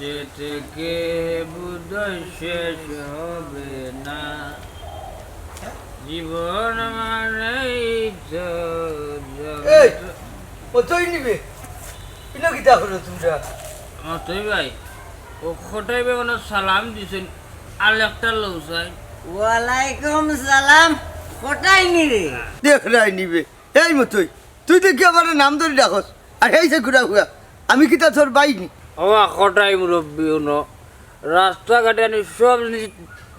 বেঁচে থেকে বোধহয় শেষ হবে না জীবন মানেই তো এই কতই নিবে ইনো কিতা করো তোমরা তুই ভাই ও খোটাইবে কোনো সালাম দিছেন আর একটা লোক চাই ওয়ালাইকুম সালাম কোটাই নি রে দেখ রাই নিবে এই মতই তুই দেখি আমার নাম ধরে ডাকস আর এই যে ঘুরা ঘুরা আমি কিতা তোর বাইনি ও খোটাই মুরব্বী উনো রাস্তাঘাটে আনি সব জিনিস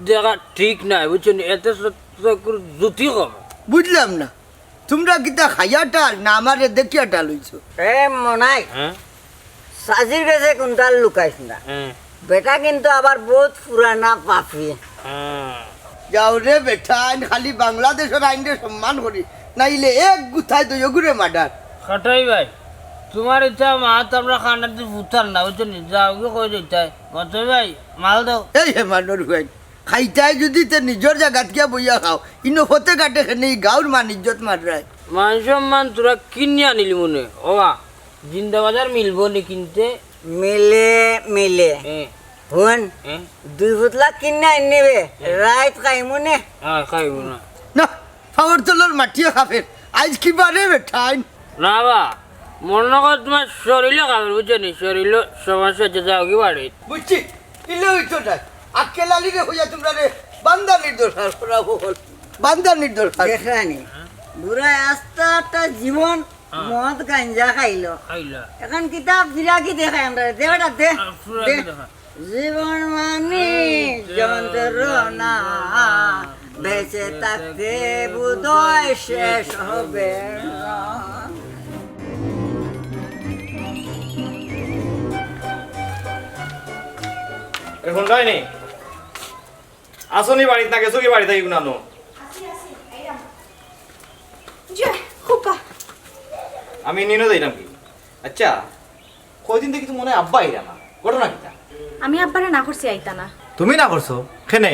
দেখা ঠিক নাই বুঝছেন এতে জুতি কম বুঝলাম না তোমরা কিতা খাইয়াটা না আমারে দেখিয়াটা লইছো এ মনাই হ্যাঁ সাজির কাছে কোনটা লুকাইছ না হ্যাঁ বেটা কিন্তু আবার বহুত পুরানা পাপি হ্যাঁ যাও রে বেটা আইন খালি বাংলাদেশের আইনরে সম্মান করি নাইলে এক গুথায় তো ঘুরে মার্ডার খটাই ভাই তোমার ইচ্ছা মাত আমরা খানার দিয়ে ভুতার না বুঝছেন যাও কি কই দিতাই মতই ভাই মাল দাও এই হে মানুষ হুয়াই খাইতাই যদি তে নিজের জায়গাত গিয়া বইয়া খাও ইনো হতে কাটে খেনে গাঁর মান ইজ্জত মাররায় মান সম্মান তোরা কিনে আনিলি মনে ওবা জিন্দাবাজার মিলবো নি কিনতে মিলে মিলে হ্যাঁ হুন হ্যাঁ 2 ফুটলা কিনা নিবে রাইত খাইমুনে হ্যাঁ খাইব না না ফাওয়ার তলর মাটিয়া খাফের আজ কি বারে বেটা আইন না বা মনে কর তোমার শরীরে খাবে বুঝছেন শরীরে সমস্যা হচ্ছে যাও কি বাড়ি বুঝছি ইলে হইতো না আকেলালি রে হইয়া তোমরা রে বান্দা নির্দোষ আর ওরা বল বান্দা নির্দোষ আর দেখানি বুড়াই আস্তে একটা জীবন মদ গাঞ্জা খাইলো খাইলা এখন কিতাব ফিরাকি দেখাই আমরা দে বেটা দে ফুরাকি দে। দেখা। জীবন মানে যন্ত্রণা বেঁচে থাকতে বোধহয় শেষ হবে না। এখন যায়নি আসনি বাড়িতে না গেছো কি বাড়ি থাকি গুনানো আমি নিনো যাইলাম কি আচ্ছা কয়দিন থেকে তো মনে হয় আব্বা আইরা না ঘটনা কিটা আমি আব্বারে না করছি আইতা না তুমি না করছো খেনে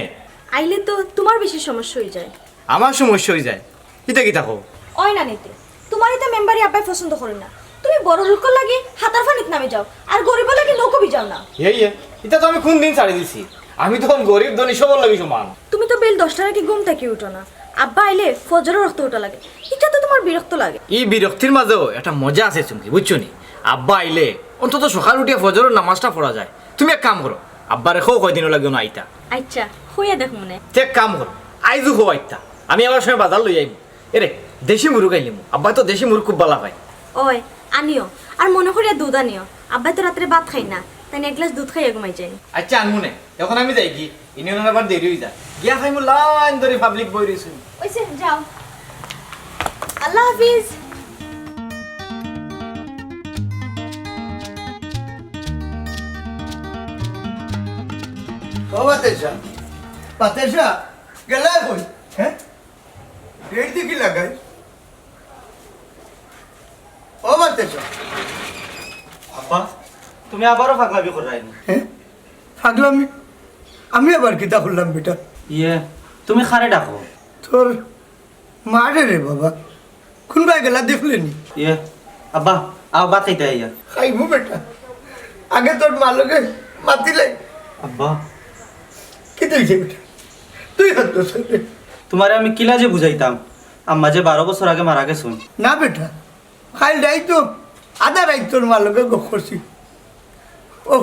আইলে তো তোমার বেশি সমস্যা হয়ে যায় আমার সমস্যা হয়ে যায় কিতা কিতা কো ওই না নিতে তোমারই তো মেম্বারই আব্বাই পছন্দ করে না তুমি বড় লোক লাগি হাতার ফানিত নামে যাও আর গরিব লাগি নৌকবি যাও না এই এটা তো আমি কোন দিন ছাড়ি দিছি আমি তখন গরিব ধনী সবল লাগি সমান তুমি তো বেল 10টার আগে ঘুম থেকে উঠো না আব্বা আইলে ফজরের রক্ত ওঠা লাগে এটা তো তোমার বিরক্ত লাগে এই বিরক্তির মাঝেও একটা মজা আছে চুমকি বুঝছো নি আব্বা আইলে অন্তত সকাল উঠিয়া ফজরের নামাজটা পড়া যায় তুমি এক কাম করো আব্বা রেখো কয়দিন লাগবে না আইতা আচ্ছা হইয়া দেখ মনে এক কাম করো আইজু হো আইতা আমি আমার সময় বাজার লই আইব এরে দেশি মুরগ আইলিম আব্বা তো দেশি মুরগ খুব ভালো পায় ওই আনিও আর মনে করিয়া দুধ আনিও আব্বাই তো রাত্রে ভাত খাই না তাই এক গ্লাস দুধ খাইয়া ঘুমাই যাই আচ্ছা আনমুনে এখন আমি যাই কি ইউনিয়নের আবার দেরি হয়ে যায় গিয়া খাই মু লাইন ধরে পাবলিক বই রইছি ওইসে যাও আল্লাহ হাফিজ ও বাতেশা বাতেশা গেলা কই হ্যাঁ এই দিকে লাগাই ও বাতেশা আব্বা তুমি আবারও পাগলামি করাইনি হ্যাঁ থাকলাম আমি আবার কিতা করলাম বেটা ইয়ে তুমি খারে ডাকো তোর মারে রে বাবা কোনবা গেলা দেখলেনি ইয়ে আব্বা আও বাত খাইতে আইয়া খাইবো বেটা আগে তোর মালকে মাতিলে আব্বা কি তুইছে বেটা তুই হাত রে তোমারে আমি কিলা যে বুঝাইতাম আম্মা যে 12 বছর আগে মারা গেছুন না বেটা খাইল যাই তো আধা রাই তোর মালকে গো করছি ও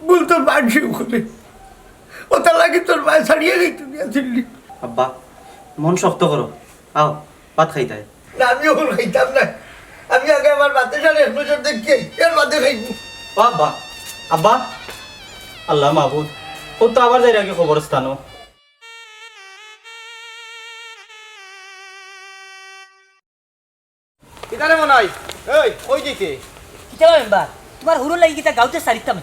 বল তোর বাড়ছি ওখানে ও তার লাগে তোর মায় ছাড়িয়ে গেই তুমি আসলি আব্বা মন শক্ত করো আও ভাত খাইতে আয়। না আমি ওখানে খাইতাম না আমি আগে আমার বাতে সাড়ে এক বছর দেখি এর বাদে খাইবো ও আব্বা আব্বা আল্লাহ মাহবুদ ও তো আবার যাই আগে খবরস্থানও কিতারে মনাই এই ওই দিকে কিতা মেম্বার তোমার হুরো লাগি কিতা গাউতে সারিতাম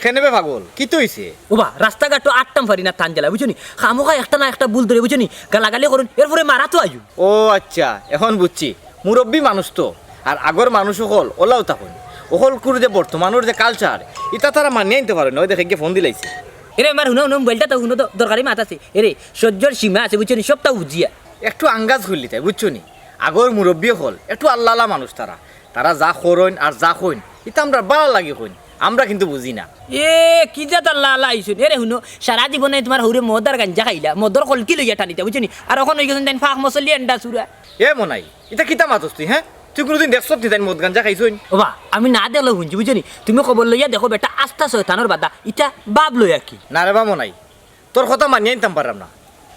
খেনেবে পাগল কি তো হইছে ওবা রাস্তাঘাট আটটাম ফারি না টান জ্বালা বুঝনি খামোখা একটা না একটা বুল ধরে বুঝনি গালাগালি করুন এরপরে মারা তো আয়ু ও আচ্ছা এখন বুঝছি মুরব্বী মানুষ তো আর আগর মানুষ হল ওলাও তখন ওহলকুর যে বর্তমানের যে কালচার এটা তারা মানিয়ে নিতে পারে না ওই দেখে গিয়ে ফোন দিলাইছে এরে আমার হুনো হুনো মোবাইলটা তো হুনো তো দরকারি মাত আছে এরে সহ্যর সীমা আছে বুঝনি সবটা বুঝিয়া একটু আঙ্গাজ খুললি তাই বুঝছো নি আগর মুরব্বী হল একটু আল্লাহ মানুষ তারা তারা যা খরইন আর যা কইন এটা আমরা ভালো লাগে কইন আমরা কিন্তু বুঝি না। এ কি যা তাল্লা আল্লাহ আইসুন এরে শুনো সারা জীবনে তোমার হুরে মদার গাঞ্জা খাইলা মদর কলকি লইয়া টানিতা বুঝছি আর এখন হয়ে গেছেন তাই ফাঁক মশলি এন্ডা চুরা এ মনাই এটা কিতা মাতস তুই হ্যাঁ? তুই কোনোদিন দেখছ নি তাই মদ গাঞ্জা খাইছই? বাবা আমি না দেখলে শুনছি বুঝছি তুমি খবর লইয়া দেখো বেটা আস্থা শয়তানোর বাদা ইটা বাপ লইয়া কি না রে বা মনাই, তোর কথা মানিয়ে নিতাম পারলাম না।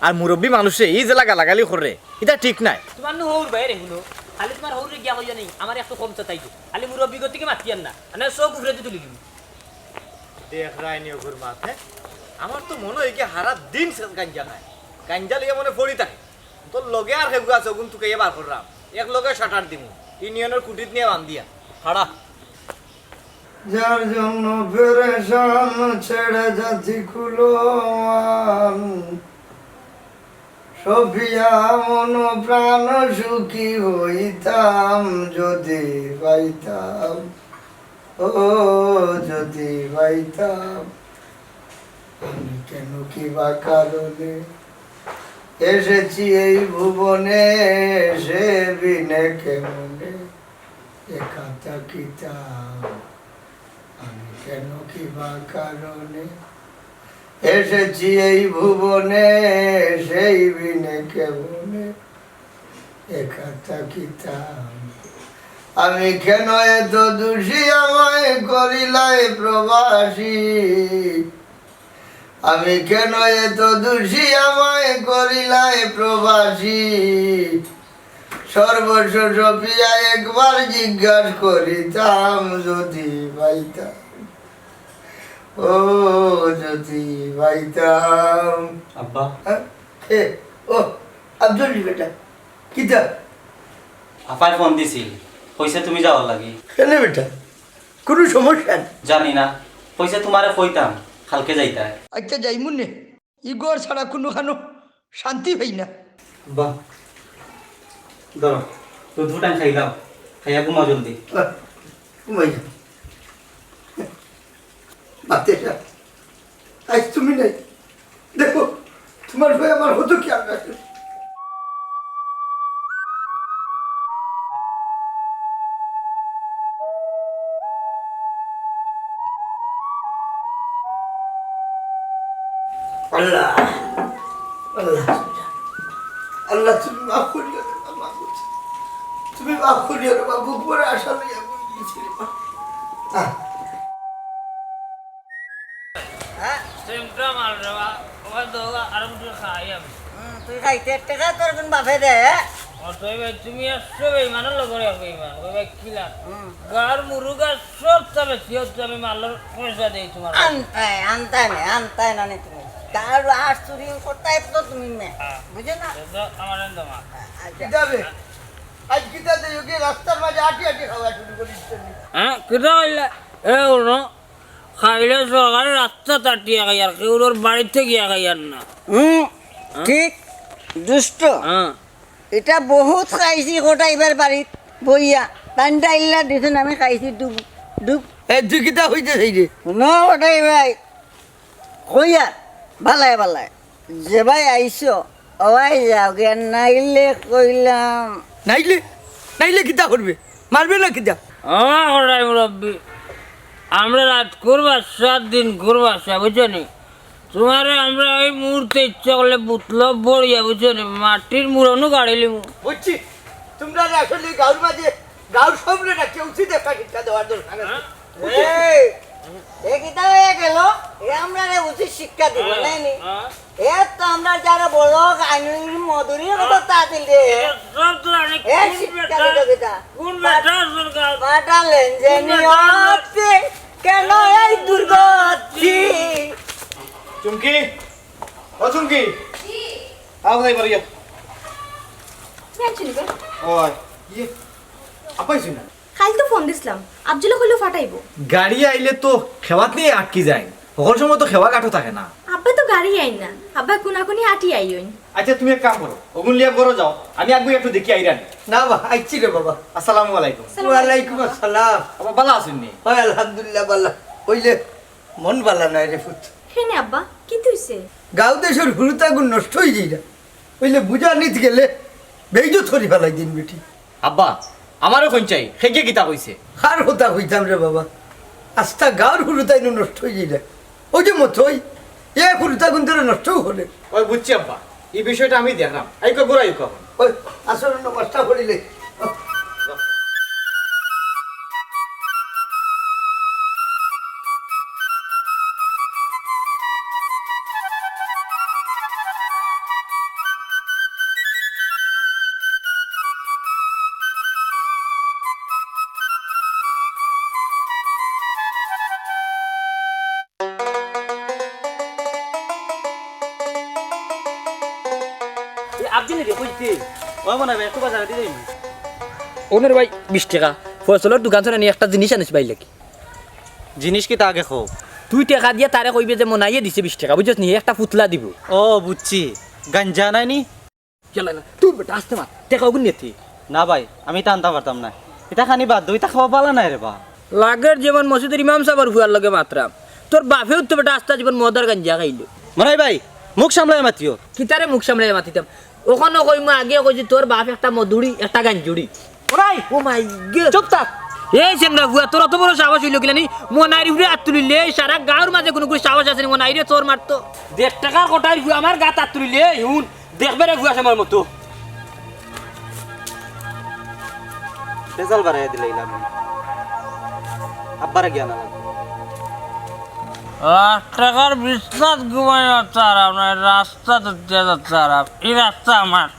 আর মুরব্বী মানুষে এই যে লাগালাগালি করে এটা ঠিক নাই। তোমার নু হৌর বাইরে শুনো খালি তোমার হৌরে গিয়া হইয়া নেই আমার একটু কম চাইতো খালি মুরব্বী গতিকে মাতিয়ান না মানে সব উপরে তুলি দিবি দেখ রায়নি ওর মাত হ্যাঁ, আমার তো মনে হয় কি হারা দিন শেষ গাঞ্জা খায়, গাঞ্জা লিয়ে মনে পড়ি থাকে। তোর লগে আর হেগু আছে ওগুন তোকে এবার করলাম এক লগে শাটার দিমু ইউনিয়নের কুটিত নিয়ে বান্ধিয়া হাড়া। যার জন্য পেরেশান ছেড়ে যাচ্ছি কুলোমান, সফিয়া মন প্রাণ সুখী হইতাম যদি পাইতাম, ও যদি পাইতাম। আমি কেন কি বা কারণে এসেছি এই ভুবনে, সে বিনে কেমনে একা থাকিতাম। আমি কেন কি বা কারণে এসেছি এই ভুবনে, সেই বিনে কেমনে একা থাকিতাম। আমি কেন এত দোষী আমায় করিলাই প্রবাসী, আমি কেন এত দোষী আমায় করিলাই প্রবাসী। সর্বস্ব সফিয়া একবার জিজ্ঞাসা করিতাম যদি পাইতাম, ও যদি পাইতাম। আব্বা এ ও আব্দুল বেটা কিতা আপায় ফোন দিছিল পয়সা তুমি যাওয়ার লাগি। কেন বেটা কোনো সমস্যা নেই? জানি না পয়সা তোমারে কইতাম কালকে যাইতা। আচ্ছা যাই মনে ইগর ছাড়া কোনো খানো শান্তি পাই না। আব্বা ধরো তো দুটান খাইলাম, খাইয়া ঘুমা জলদি। ঘুমাই যা মাতে যা, আজ তুমি নাই দেখো তোমার ভাই আমার হতো কি আমরা আল্লাহ আল্লাহ আল্লাহ তুমি মাফ করিও রে মা, তুমি মাফ করিও রে বাবু, পরে আশা লইয়া বইছি রে মা। সেমটা মাল রে বা ওই দোগা আরাম করে খাই আমি তুই খাইতে টাকা তোর কোন বাপে দে অতই ভাই তুমি আসছো ভাই মানে লগরে আসবে ইমান ওই ভাই কিলা গার মুরুগা সব তবে সিও তুমি মালের পয়সা দেই তোমার আনতাই না নে তুমি কার আর চুরি করতাই তো তুমি মে বুঝে না আমার দমা যাবে আজ কিতা দে ওকে রাস্তার মাঝে আটি আটি খাওয়া শুরু করিস তুমি। হ্যাঁ কিটা হইলে এ ওনো খাইলে সকালে রাস্তা তাটিয়া খাই আর কেউ ওর বাড়িতে গিয়া খাই আর না ঠিক দুষ্ট হ্যাঁ এটা বহুত খাইছি কোটাইবার বাড়িত বইয়া পান্ডা ইল্লা দিছেন আমি খাইছি ডুব ডুব এ তুই কিতা হইতে চাই রে? ন ওটাই ভাই কইয়া ভালাই ভালাই যে ভাই আইসো ওয়াই যাও জ্ঞান নাইলে কইলাম নাইলে নাইলে কিতা করবে, মারবে না কিতা? আমার ঘটাই মুরব্বী আমরা রাত করবা 7 দিন করবা বুঝছো নি তোমারে আমরা ওই মুহূর্তে ইচ্ছা করলে বুতল বড়িয়া বুঝছো নি মাটির মুড়নও গাড়িলি বুঝছি তোমরা আসলে গাঁর মাঝে গাঁর সামনে না কেউ দেখা শিক্ষা দেওয়ার দরকার আছে। এ কিতা হয়ে গেল এ আমরা উচিত শিক্ষা দিব নাইনি এ তো আমরা যারা বড় আইনুর মধুরী কথা তাতিল দে সব তো অনেক এ শিক্ষা দিত কিতা কোন বেটা সরকার পাঠালেন যে নিয়তি কেন এই দুর্গতি চুমকি ও চুমকি আও যাই পারিয়া জানছিলি বে ওই ইয়ে আপাইছি না খালি তো ফোন দিছিলাম আব্দুল কইলো ফাটাইবো। গাড়ি আইলে তো খেওয়াত নিয়ে আটকি যায়, সকল সময় তো খেওয়া কাঠো থাকে না। আব্বা তো গাড়ি আইন না, আব্বা কোনাকুনি হাঁটি আইন। আচ্ছা তুমি এক কাম করো ওগুন লিয়া করো যাও, আমি আগে একটু দেখি আইরান। না বা আইছি রে বাবা। আসসালামু আলাইকুম। ওয়ালাইকুম আসসালাম। আবার ভালো আছেননি? হয় আলহামদুলিল্লাহ বালা হইলে মন বালা নাই রে ফুট। কেনে আব্বা কি হইছে? গাঁও দেশের হুরুতাগুন নষ্ট হয়ে যাই না হইলে বুঝা নিত গেলে বেইজো থরি ফেলাই দিন বেটি। আব্বা আমারও ফোন চাই, হেগে কিতা কইছে? আর হতা হইতাম রে বাবা, আস্থা গাঁর হুরুতাই নষ্ট হয়ে যায় ওই যে মতোই এ হুরুতা কিন্তু নষ্টও হলে ওই বুঝছি আব্বা এই বিষয়টা আমি দেখলাম এই কো গোড়াই কখন ওই আসলে নষ্ট করিলে আপনি রে কইতে ও মনে ভাই একটু বাজারে দিয়ে দিন ওনের ভাই 20 টাকা ফসলের দোকান থেকে নিয়ে একটা জিনিস আনিস ভাই লাগি জিনিস কি তা আগে খো তুই টাকা দিয়ে তারে কইবে যে মনাইয়ে দিছে 20 টাকা বুঝছস নি একটা পুতলা দিব ও বুঝছি গাঞ্জা নাই নি চল না তুই বেটা আসতে মা টাকা ওগুন নেতি না ভাই আমি তা আনতে পারতাম না এটা খানি বাদ দুইটা খাওয়া পালা নাই রে বা লাগের যেমন মসজিদের ইমাম সাহেবের ফুয়ার লগে মাত্রাম তোর বাপেও তো বেটা আস্তা জীবন মদার গাঞ্জা খাইলো মনে ভাই মুখ সামলাই মাতিও কিতারে মুখ সামলাই মাতিতাম ওখানে কই মা আগে কইছি তোর বাপ একটা মধুরি একটা গাঞ্জুড়ি ওরাই ও মাই গড চুপ থাক এই চেংড়া বুয়া তোর অত বড় সাহস হইল কিলানি মনাইরি উড়ে হাত তুলিলে সারা গাঁর মাঝে কোনো কোনো সাহস আছে মনাইরে তোর মারতো 1.5 টাকার কটাই বুয়া আমার গাত হাত তুলিলে হুন দেখবে রে বুয়া আমার মতো রেজাল্ট বাড়াই দিলে ইলাম আব্বারে জ্ঞান লাগবে 1 টাকার বিছনাত ঘুমাই চারাম না রাস্তা তো যেতে চারাম এই রাস্তা আমার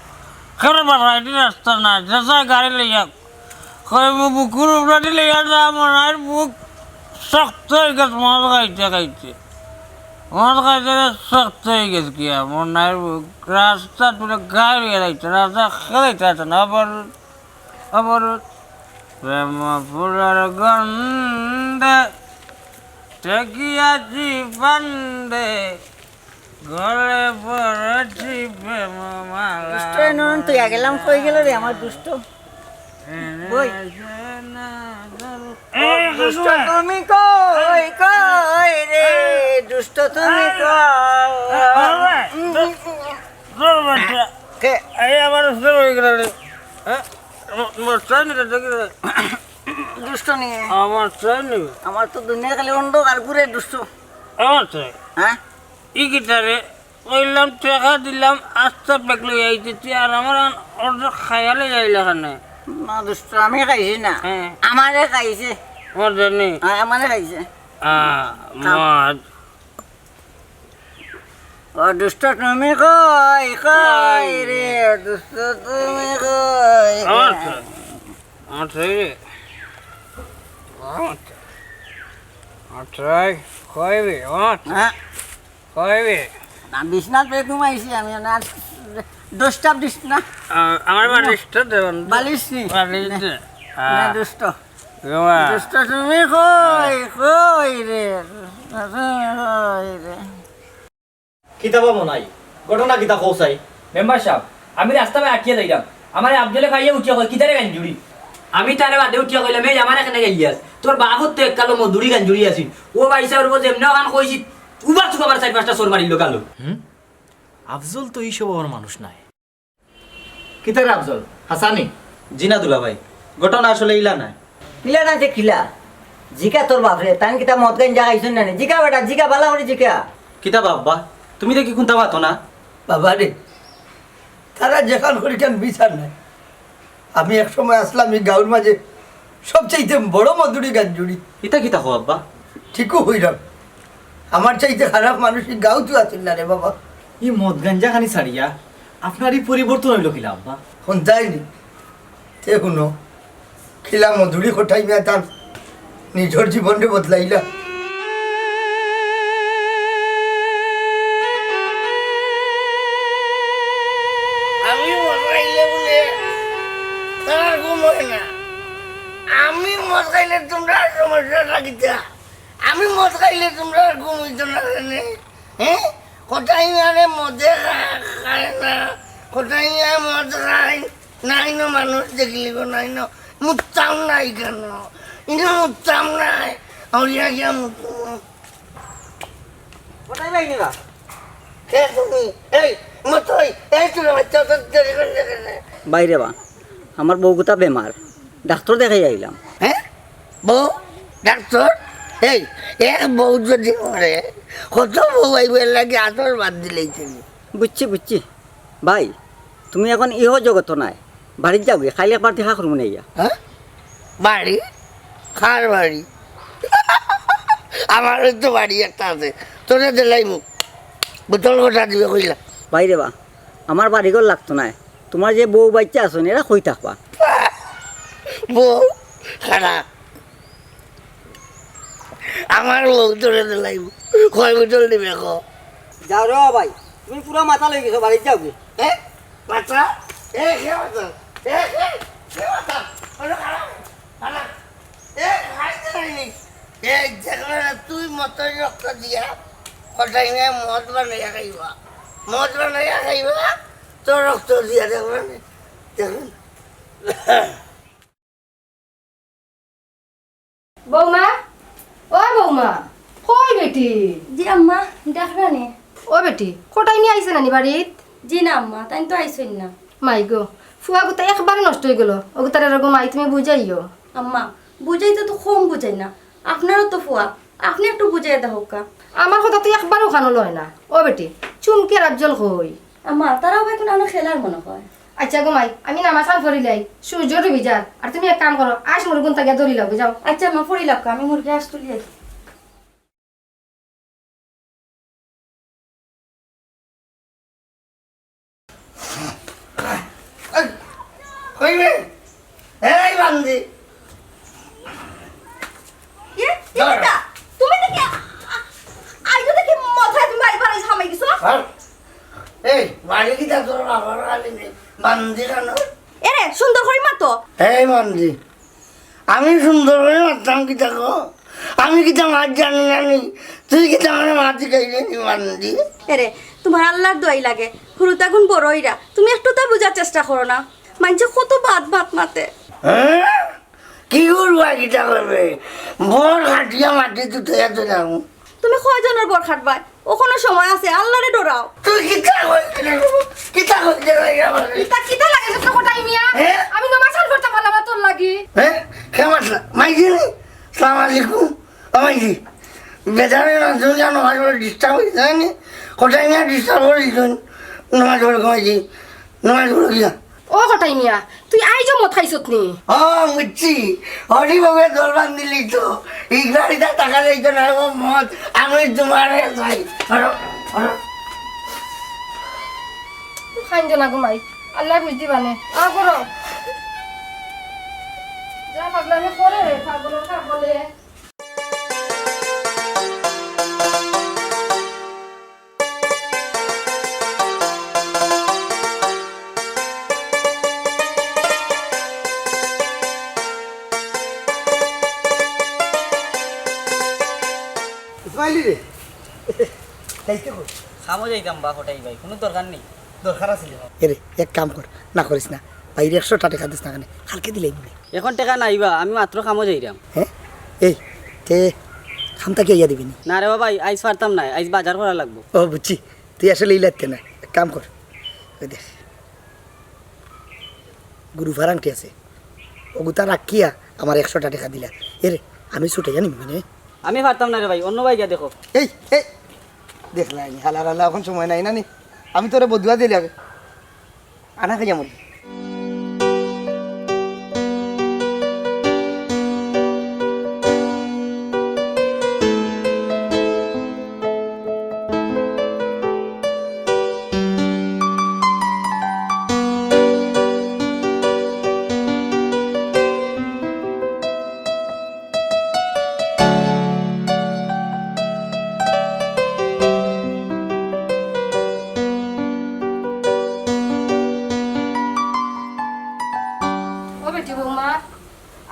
করে বাড়াই রাস্তা না যেসা গাড়ি লইয়া কই বুকুর উপরে লইয়া যা মনার বুক শক্ত হয়ে গেছে মদ খাইতে খাইতে মদ খাইতে শক্ত হয়ে গেছে কি মনার বুক রাস্তা তুলে গাড়ি যাইতে রাস্তা খেলাইতে আছে না আবার প্রেম ফুলের গন্ধে ঠেকিয়াছি পান্ডে গলে পড়েছি প্রেম মালা তুই গেলাম কই গেল রে আমার দুষ্ট বই দুষ্ট তুমি কই কই রে দুষ্ট তুমি কে আমার হয়ে গেল দুষ্ট নিয়ে আমার চাই নেবে আমার তো দুনিয়া খালি অন্ধ আর পুরে দুষ্ট আমার চাই হ্যাঁ ই গিটারে কইলাম টাকা দিলাম আস্তে প্যাক লই আইতেছি আর আমার অর্ডার খায়ালে যাইলে খানে না দুষ্ট আমি খাইছি না হ্যাঁ। আমারে খাইছে আমার জানি আমারে খাইছে মদ ও দুষ্ট তুমি কই কই রে দুষ্ট তুমি কই আমার চাই আমার চাই রে আমার চাই কইবি আমার হ্যাঁ কইবি না বিছনাথ পেয়ে ঘুমাইছি আমি না দশটা দিস না আমার বালিশটা দেবেন বালিশ নি বালিশ দে না দুষ্ট দুষ্ট তুমি কই কই রে তুমি কই রে কিতাবা মনাই ঘটনা কিতা কৌসাই মেম্বার সাহেব আমি রাস্তা পায়ে আটকে যাইলাম আমার আবজলে খাইয়ে উঠিয়া কই কিতারে গাঞ্জুড়ি আমি তারে বাদে উঠিয়া কইলাম এই আমার এখানে গাইয়াস তোর বাহুত তো এককালো মধুরি গাঞ্জুড়ি আছিল ও বাইসা ওর যেমন গান কইছি উবা চুকাবার 4-5টা সোর মারিল গালো আফজল তো এই স্বভাবের মানুষ নাই কিতারে আফজল হাসানি জিনা দুলা ভাই ঘটনা আসলে ইলা নাই কিলা না যে কিলা জিকা তোর বাপরে তান কিতা মদ গান জাগাইছুন না জিকা বেটা জিকা বালা করে জিকা কিতা বাবা তুমি দেখি কোনটা বাতো না বাবা রে তারা যেখান করিখান বিচার নাই আমি এক সময় আসলাম এই গাঁর মাঝে সবচাইতে বড় মধুরি গান জুড়ি ইতা কিতা হো আব্বা ঠিকও হইলাম আমার চাইতে খারাপ মানুষ এই গাঁও তো আছিল না রে বাবা এই মদ গাঞ্জা খানি ছাড়িয়া আপনার এই পরিবর্তন হইল কিলা আব্বা শুনতাইনি তে শুনো খিলা মধুরি কোঠাই মেয়া তার নিজের জীবনরে বদলাইলা আমি মদ খাইলে বলে তার ঘুম হয় না আমি মদ খাইলে তোমরা সমস্যা লাগিতা আমি মদ খাইলে তোমরা ঘুম হইতো না জানে হ্যাঁ কোথায় আরে মদে খায় না কোথায় মদ খায় নাই না মানুষ দেখলি গো নাই না মুতাম নাই কেন ইনো মুতাম নাই আউরিয়া গিয়া মুতু কোথায় যাই নিবা কে তুমি এই মতই এই তোরা বাচ্চা তো দেরি করে দেখে বাইরে বা আমার বউগুতা বেমার ডাক্তার দেখাই আইলাম হ্যাঁ বউ ডাক্তার এই এক বউ যদি মরে কত বউ আইবে লাগে আতর বাদ দিলেই তুমি। বুঝছি বুঝছি ভাই, তুমি এখন ইহ জগত নাই, বাড়ির যাওগে, খাইলে একবার দেখা করবো না ইয়া। হ্যাঁ বাড়ি? কার বাড়ি? আমারও তো বাড়ি একটা আছে, তোরা দিলাই মুখ বোতল গোটা দিবে কইলা। বাইরে বা আমার বাড়িঘর লাগতো না, তোমার যে বউ বাচ্চা আছো এরা কই থাকবা। বউ খারাপ, আমার বউ তোরে দিলাই কয় বোতল দিবে ক? যাও রে ভাই, তুমি পুরো মাথা লই গেছো, বাড়ির যাওগে। হ্যাঁ মাথা এ কে মাথা এ কে মাথা ওরে খারাপ খারাপ এ খাইতে নাইনি এ যেখানে তুই মত রক্ত দিয়া কটাই নিয়ে মদ বানাইয়া খাইবা, মদ বানাইয়া খাইবা তোর রক্ত দিয়া দেখবেন দেখুন। বৌমা, ও বৌমা, কই বেটি? জি আম্মা ডাকরানি। ও বেটি, কোটাই নিয়ে আইছে নানি বাড়িত? জি না আম্মা, তাই তো আইসইন না। মাই গো, ফুয়া গুতা একবারে নষ্ট হয়ে গেল, ওগুতার এরকম মাই তুমি বুঝাইও। আম্মা বুঝাইতে তো কম বুঝাই না, আপনারও তো ফুয়া, আপনি একটু বুঝাই দেখো কা। আমার কথা তো একবারও খানো লয় না। ও বেটি, চুমকি রাজ্জল কই? আম্মা তারাও এখন আমার খেলার মনে হয়। আচ্ছা গো মাই, আমি নামাজ করিলাই, সূর্য ডুবি যার, আর তুমি এক কাম করো, আজ মুরগুন তাকে ধরি লাগবে, যাও। আচ্ছা আম্মা পড়ি লাগ, আমি মুরগি আস তুলি আছি। হইবে এই বান্দি তুমি দেখি আইতো দেখি মাথায় তুমি বাড়ি বাড়ি সামাই গেছো। এই বাড়ি কি তা তোর বাবার গালি নেই বান্দি কেন? এরে সুন্দর করে মাতো। এই বান্দি আমি সুন্দর করে মারতাম কি থাকো? আমি কি তা মাছ জানি জানি, তুই কি তা আমার মাছ খাইলি নি বান্দি? এরে তোমার আল্লাহর দোয়াই লাগে, হুরুতা গুণ বড়ইরা, তুমি একটু তো বোঝার চেষ্টা করো না। মানুষে কত বাত বাত মাতে। হ্যাঁ কি করবো কিটা করবে? বর খাটিয়া মাটি তুতে এত যাবো। তুমি কয়জনের বর খাটবাই? ওখানে সময় আছে, আল্লাহরে ডরাও। তুই কিতা কইছিস? কিতা কইছিস? তা কিতা লাগে তো কোটাই মিয়া? হ্যাঁ? আমি নামাজ পড়তে পারলাম না তোর লাগি। হ্যাঁ কেমন মাইজি নি? সালাম আলাইকুম মাইজি বেজারে না তুমি জানো মাঝে ডিস্টার্ব হয়ে যায়নি, কোথায় নিয়ে ডিস্টার্ব করিস নামাজ পড়ে মাইজি নামাজ পড়ে গিয়া। ও কোটাই মিয়া, তুই আইজো মত খাইছত নি? ও বুঝছি হরিভাবে দোল বান্ধিলি তো এই গাড়িটা টাকা দিত না ও মত আমি তোমার যাই। খাইন না গো মাই, আল্লাহ বুঝদি বানে। আ করো যা পাগলামি করে রে, পাগলের পাগলে। ইসমাইলি রে তাইতে কর খামো যাইতাম বা কোটাই ভাই, কোনো দরকার নেই। দরকার আছে এরে এক কাম কর না করিস না বাইরে 100 টাকা খাদিস না কেন কালকে দিলেই বলে। এখন টাকা নাইবা, আমি মাত্র খামো যাইরাম। হ্যাঁ এই তে খামটা কে ইয়া দিবি নি? না রে ভাই, আইজ পারতাম না, আইজ বাজার করা লাগবো। ও বুঝছি তুই আসলে এই লাগতে না, এক কাম কর ওই দেখ গুরু ফারাংটি আছে ওগুতা রাখিয়া আমার 100 টাকা দিলা। এরে আমি ছুটে জানি মানে আমি পারতাম না রে ভাই, অন্য ভাই গিয়া দেখো। এই এই দেখলাই নি হালা হালা এখন সময় নাই না নি, আমি তোরে বদুয়া দিলি আগে আনা খাই যেমন। ও বেটি বৌমা,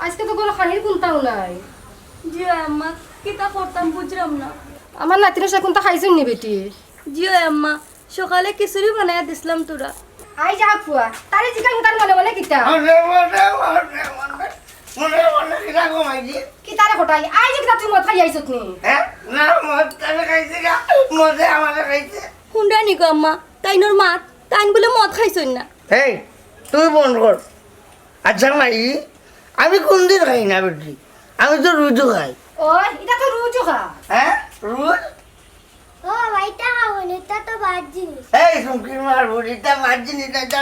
আজকে তো কোনো খানির কোনটাও নাই। জিও আম্মা কিতা করতাম বুঝলাম না। আমার নাতির সে কোনটা খাইছুন নি বেটি? জিও আম্মা সকালে খিচুড়ি বানাইয়া দিছিলাম তোরা। আই যা ফুয়া, তারে জিকান তার মনে মনে কিতা? মনে মনে কিনা কমাইছি কি তারে কোটাই? আই যে কিতা তুই মত খাই আইছত নি? হ্যাঁ না মদ কানে খাইছি না মদে আমাকে খাইছে। কুন্ডা নিকো আম্মা, তাইনোর মাত তাইন বলে মদ খাইছই না। এই তুই বন্ধ কর। আচ্ছা মাই আমি কোনদিন খাই না বেটি, আমি তো রুজু খাই। ওই এটা তো রুজু খা হ্যাঁ রুল ও ভাইটা খাওয়ান এটা তো বাদ জিনিস এই সুমকির মার বুড়িটা মার্জিন এটা যা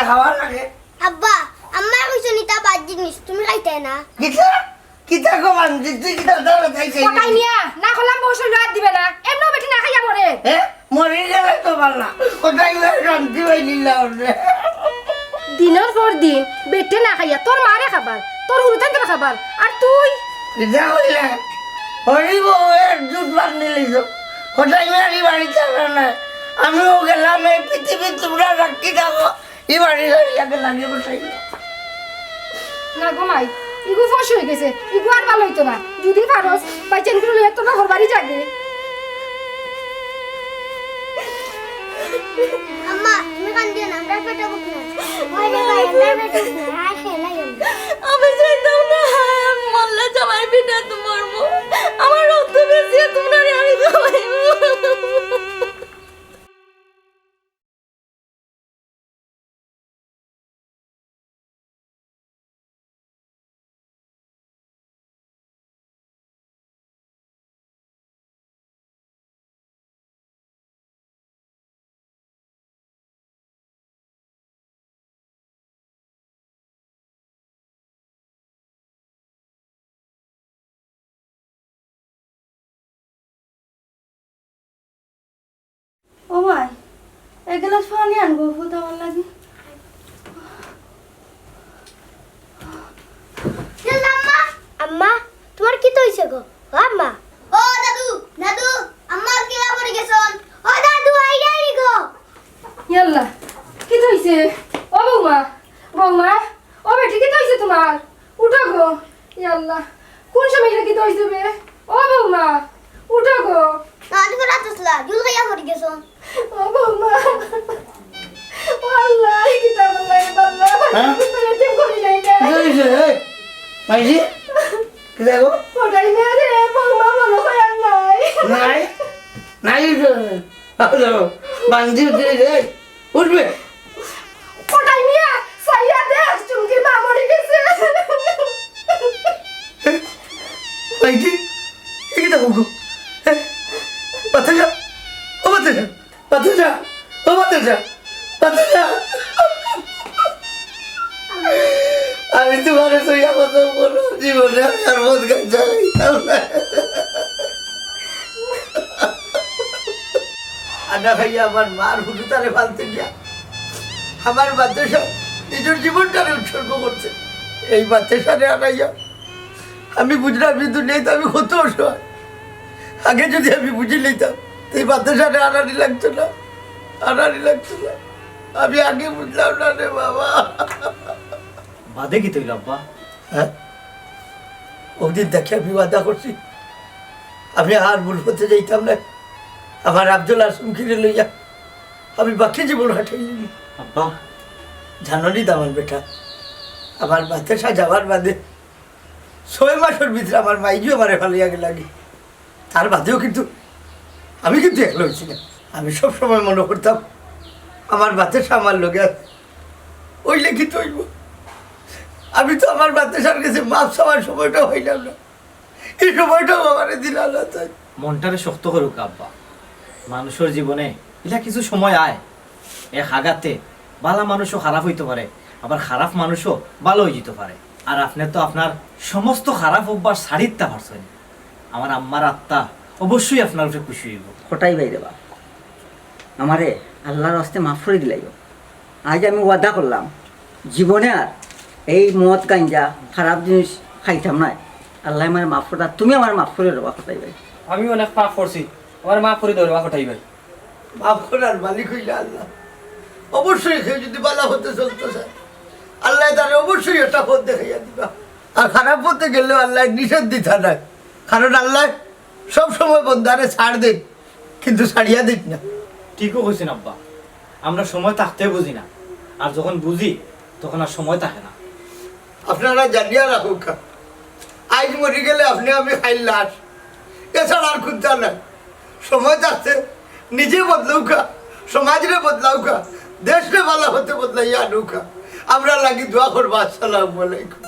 খাওয়া লাগে আব্বা আম্মা কইছো নিতা বাদ জিনিস তুমি খাইতে না কিতা কিতা কো মানজি তুই কিতা দাঁড়া থাইছে পকাই নিয়া না খলাম বসে রাত দিবে না এমন বেটি না খাইয়া মরে হ্যাঁ মরে গেলে তো পারলা কোথায় শান্তি হয়ে নিলা ওরে দিনের পর দিন বেটে না খাইয়া তোর মারে খাবার তোর হুরুতান তোর খাবার আর তুই কিতা কইলা হরিব এর দুধ বান নিলিস কোথায় মেরি বাড়ি চালা না আমিও গেলাম এই পৃথিবী তোমরা রাখি থাকো এই বাড়ি গাড়িয়াকে লাগিয়ে বসাই না ঘুমাই ইগু ফস হয়ে গেছে ইগু আর ভালো হইতো না যদি পারস বাইচেন করে তোর ঘর বাড়ি যাবে আম্মা তুমি কান দিও না আমরা পেটে বুক না ওরে ভাই আমরা পেটে বুক না আর খেলাই আমি চাইতাম না মল্লা জামাই পিঠা তো মরবো আমার রক্ত বেশি তোমরা আমি খাওয়াইবো ও ভাই এক গ্লাস পানি আনবো ফুট আমার লাগে আম্মা আম্মা তোমার কি তো হইছে গো আম্মা ও দাদু দাদু আম্মার কি লাবড়ে গেছন ও দাদু আইডাই গো ইয়াল্লা কি হইছে ও বৌমা ও বেটি কি হইছে তোমার উঠো গো ইয়াল্লা কোন সময় কি হইছে বে ও বৌমা উঠো গো না তুমি রাতসলা জুল খাইয়া পড়ে গেছন ও বৌমা ও আল্লাহ কি তা বললাই বাল্লা হ্যাঁ? তুমি করি নাই না কি হইছে মাইজি কিতা গো ওটাই না রে বৌমা মনে হয় আর নাই নাই নাই হলো বান্দি উঠে রে উঠবে ওটাই নিয়ে সাইয়া দে চুমকি মা মরে গেছে মাইজি কি দেখো গো বাতাসা ও বাতাসা বাতাসা ও বাতাসা বাতাসা আমি তোমার সইয়া কত বলো জীবনে আমি আর মদ গাঞ্জা খাইতাম না আড্ডা খাইয়া আমার মার হুটু তারে ফালতে গিয়া আমার বাতাসা নিজের জীবনটারে উৎসর্গ করছে এই বাতাসারে আনাইয়া আমি বুঝলাম কিন্তু নেই তো আমি কত অসহায় আগে যদি আমি বুঝে নিতাম তো এই বাতাসারে আনানি লাগতো না আমি আগে বুঝলাম না রে বাবা বাদে কি তৈল আব্বা হ্যাঁ ওদিন দেখে আমি বাধা করছি আমি আর ভুল হতে যাইতাম না আমার আব্দুল আসুম কিনে লইয়া আমি বাকি জীবন হাঁটাই আব্বা জাননি তো আমার বেটা আমার বাতাসা যাওয়ার বাদে 6 মাসের ভিতরে আমার মাইজিও আমারে ফালিয়া লাগে তার বাদেও কিন্তু আমি কিন্তু একলা হয়েছি না আমি সবসময় মনে করতাম আমার বাতাসা আমার লোকে ওই লেখি তৈব আমি তো আমার বাতাসার কাছে মাপ চাওয়ার সময়টা হইলাম না এই সময়টাও আমার দিন আল্লাহ তাই মনটারে শক্ত করুক আব্বা মানুষের জীবনে এটা কিছু সময় আয় এক আঘাতে ভালো মানুষও খারাপ হইতে পারে আবার খারাপ মানুষও ভালো হয়ে যেতে পারে আর আপনি তো আপনার সমস্ত খারাপ অভ্যাস ছাড়িতে পারছেন আমার আম্মার আত্মা অবশ্যই আপনার উপরে খুশি হইব হঠাই ভাই দেবা আমারে আল্লাহর হস্তে মাফ করে দিলাইও আজ আমি ওয়াদা করলাম জীবনে আর এই মদ গাঞ্জা খারাপ জিনিস খাইতাম না আল্লাহ আমার মাফ করে দাও, তুমি আমার মাফ করে দেবা হঠাই ভাই আমি অনেক পাপ করছি আমার মা করে দেবো কোথায় ভাই মাফ করার মালিক হইলে আল্লাহ অবশ্যই কেউ যদি বালা হতে চলতে চায় আল্লাহ তার অবশ্যই একটা পথ দেখাইয়া দিবা আর খারাপ পথে গেলেও আল্লাহ নিষেধ দিতে নাই কারণ আল্লাহ সবসময় বন্ধারে ছাড় দেন কিন্তু ছাড়িয়া দিন না ঠিকও কইছেন আব্বা আমরা সময় থাকতে বুঝি না আর যখন বুঝি তখন আর সময় থাকে না আপনারা জানিয়া রাখুক আজ মরে গেলে আপনি আমি খাইল লাশ এছাড়া আর খুঁজতে নাই সময় থাকতে নিজে বদলাউকা সমাজরে বদলাউকা দেশরে ভালো হতে বদলাইয়া আনুকা আমরা লাগি দোয়া করবো আসসালামু আলাইকুম